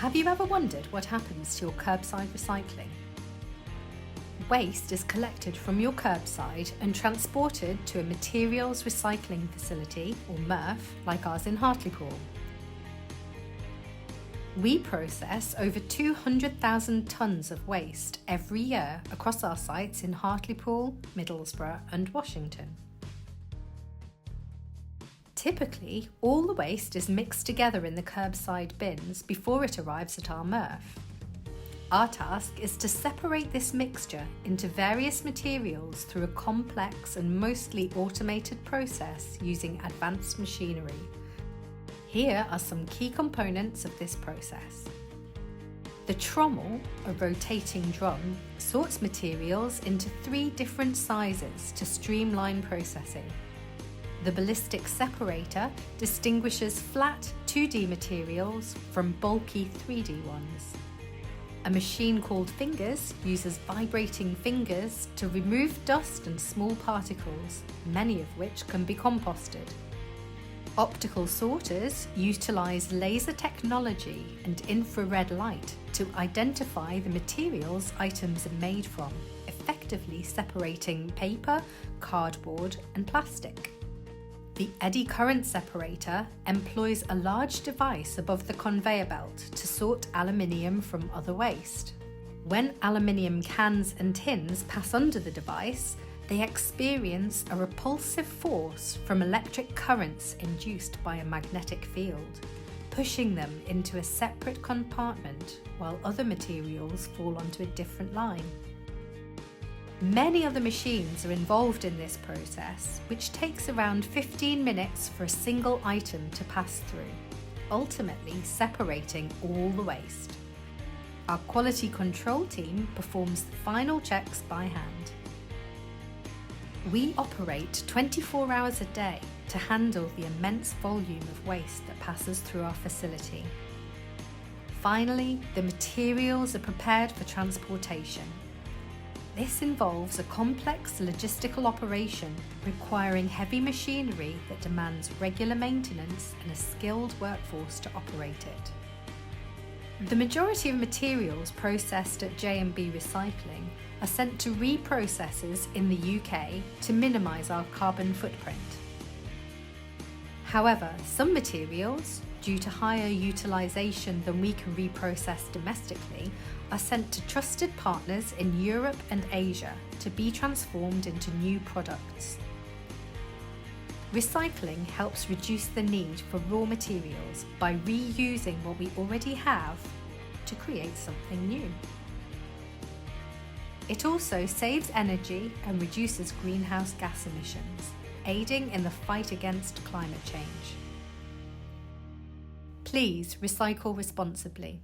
Have you ever wondered what happens to your curbside recycling? Waste is collected from your curbside and transported to a materials recycling facility, or MRF, like ours in Hartlepool. We process over 200,000 tonnes of waste every year across our sites in Hartlepool, Middlesbrough and Washington. Typically, all the waste is mixed together in the curbside bins before it arrives at our MRF. Our task is to separate this mixture into various materials through a complex and mostly automated process using advanced machinery. Here are some key components of this process. The trommel, a rotating drum, sorts materials into 3 different sizes to streamline processing. The ballistic separator distinguishes flat 2D materials from bulky 3D ones. A machine called Fingers uses vibrating fingers to remove dust and small particles, many of which can be composted. Optical sorters utilize laser technology and infrared light to identify the materials items are made from, effectively separating paper, cardboard, and plastic. The eddy current separator employs a large device above the conveyor belt to sort aluminium from other waste. When aluminium cans and tins pass under the device, they experience a repulsive force from electric currents induced by a magnetic field, pushing them into a separate compartment while other materials fall onto a different line. Many other machines are involved in this process, which takes around 15 minutes for a single item to pass through, ultimately separating all the waste. Our quality control team performs the final checks by hand. We operate 24 hours a day to handle the immense volume of waste that passes through our facility. Finally, the materials are prepared for transportation. This involves a complex logistical operation requiring heavy machinery that demands regular maintenance and a skilled workforce to operate it. The majority of materials processed at J&B Recycling are sent to reprocessors in the UK to minimise our carbon footprint. However, some materials, due to higher utilisation than we can reprocess domestically, are sent to trusted partners in Europe and Asia to be transformed into new products. Recycling helps reduce the need for raw materials by reusing what we already have to create something new. It also saves energy and reduces greenhouse gas emissions, aiding in the fight against climate change. Please recycle responsibly.